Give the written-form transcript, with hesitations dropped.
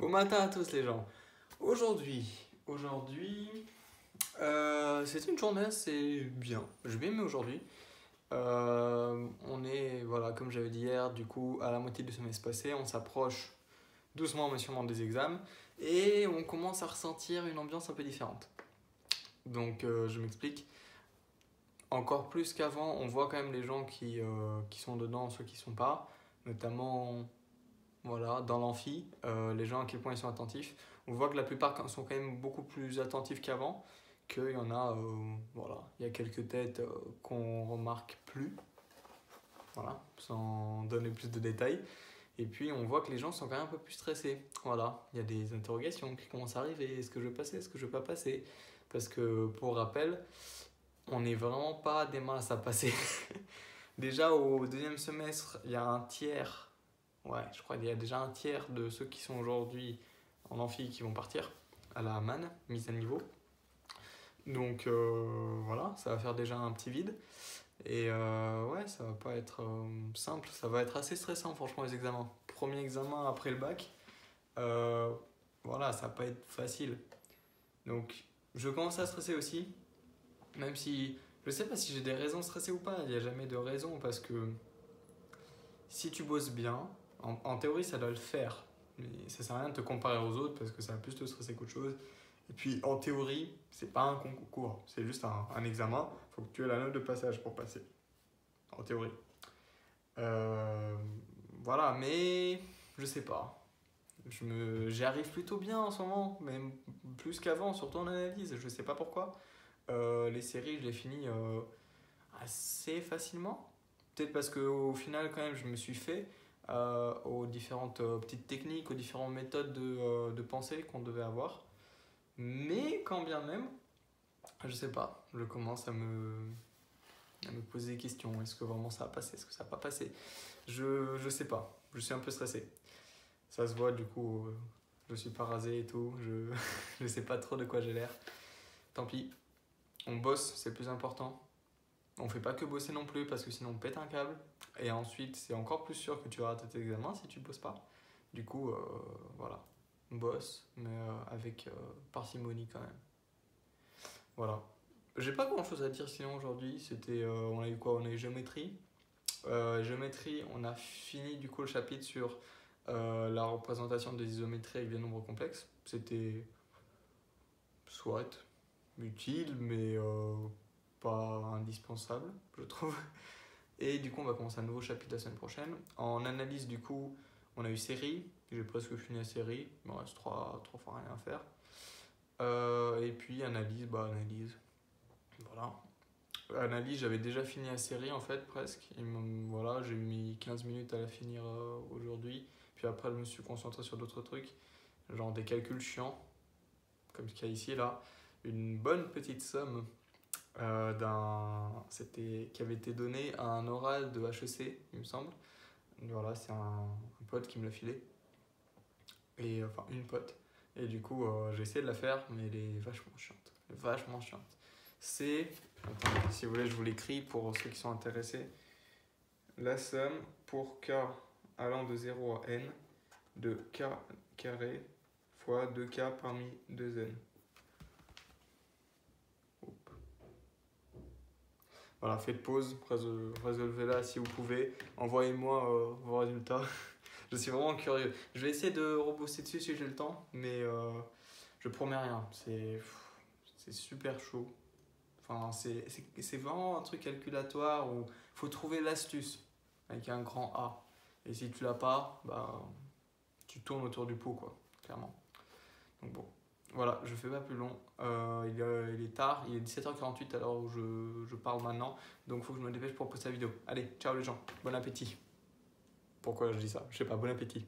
Bon matin à tous les gens. Aujourd'hui, c'est une journée assez bien. Je vais aimer aujourd'hui. On est, voilà, comme j'avais dit hier, du coup, à la moitié du semestre passé, on s'approche doucement mais sûrement des examens et on commence à ressentir une ambiance un peu différente. Donc, je m'explique. Encore plus qu'avant, on voit quand même les gens qui sont dedans, ceux qui sont pas, notamment. Voilà, dans l'amphi, les gens à quel point ils sont attentifs. On voit que la plupart sont quand même beaucoup plus attentifs qu'avant, qu'il y en a, voilà, il y a quelques têtes qu'on remarque plus, voilà, sans donner plus de détails. Et puis on voit que les gens sont quand même un peu plus stressés. Voilà, il y a des interrogations qui commencent à arriver. Est-ce que je vais passer? Est-ce que je vais pas passer? Parce que pour rappel, on n'est vraiment pas des masses à passer. Déjà au deuxième semestre, il y a un tiers. Ouais, je crois qu'il y a déjà un tiers de ceux qui sont aujourd'hui en amphi qui vont partir à la MAN, mise à niveau. Donc voilà, ça va faire déjà un petit vide. Et ouais, ça va pas être simple, ça va être assez stressant franchement les examens. Premier examen après le bac, euh, voilà, ça va pas être facile. Donc je commence à stresser aussi, même si je sais pas si j'ai des raisons de stresser ou pas, il n'y a jamais de raison parce que si tu bosses bien, en théorie, ça doit le faire. Mais ça sert à rien de te comparer aux autres parce que ça va plus te stresser qu'autre chose. Et puis, en théorie, c'est pas un concours, c'est juste un examen. Il faut que tu aies la note de passage pour passer. En théorie. Euh, voilà, mais je sais pas. J'y arrive plutôt bien en ce moment, même plus qu'avant, surtout en analyse. Je sais pas pourquoi. Les séries, je les finis assez facilement. Peut-être parce qu'au final, quand même, je me suis fait aux différentes petites techniques, aux différentes méthodes de pensée qu'on devait avoir. Mais quand bien même, je sais pas, je commence à me poser des questions. Est-ce que vraiment ça a passé? Est-ce que ça n'a pas passé? Je sais pas, je suis un peu stressé. Ça se voit du coup, je suis pas rasé et tout, je sais pas trop de quoi j'ai l'air. Tant pis, on bosse, c'est le plus important. On fait pas que bosser non plus parce que sinon on pète un câble. Et ensuite, c'est encore plus sûr que tu vas rater tes examens si tu bosses pas. Du coup, voilà, on bosse, mais avec parcimonie quand même. Voilà. J'ai pas grand chose à dire sinon aujourd'hui. On a eu quoi? On a eu géométrie. Géométrie, on a fini du coup le chapitre sur la représentation des isométries avec des nombres complexes. C'était soit utile, mais pas indispensable, je trouve. Et du coup, on va commencer un nouveau chapitre la semaine prochaine. En analyse, du coup, on a eu série. J'ai presque fini la série. Il me reste trois fois rien à faire. Et puis, analyse, bah, analyse. Voilà. Analyse, j'avais déjà fini la série en fait, presque. Voilà, j'ai mis 15 minutes à la finir aujourd'hui. Puis après, je me suis concentré sur d'autres trucs, genre des calculs chiants, comme ce qu'il y a ici, là. Une bonne petite somme qui avait été donné à un oral de HEC, il me semble. Voilà, c'est un pote qui me l'a filé. Et enfin, une pote. Et du coup, j'ai essayé de la faire, mais elle est vachement chiante. Vachement chiante. C'est. Attends, si vous voulez, je vous l'écris pour ceux qui sont intéressés. La somme pour k allant de 0 à n de k carré fois 2k parmi 2n. Voilà, faites pause, résolvez-la si vous pouvez. Envoyez-moi vos résultats. Je suis vraiment curieux. Je vais essayer de rebosser dessus si j'ai le temps, mais je promets rien. C'est super chaud. Enfin, c'est vraiment un truc calculatoire où il faut trouver l'astuce avec un grand A. Et si tu l'as pas, bah, tu tournes autour du pot, quoi, clairement. Donc bon, voilà, je fais pas plus long. Il est tard, il est 17h48 à l'heure où je parle maintenant. Donc il faut que je me dépêche pour poster la vidéo. Allez, ciao les gens, bon appétit. Pourquoi je dis ça? Je sais pas, bon appétit.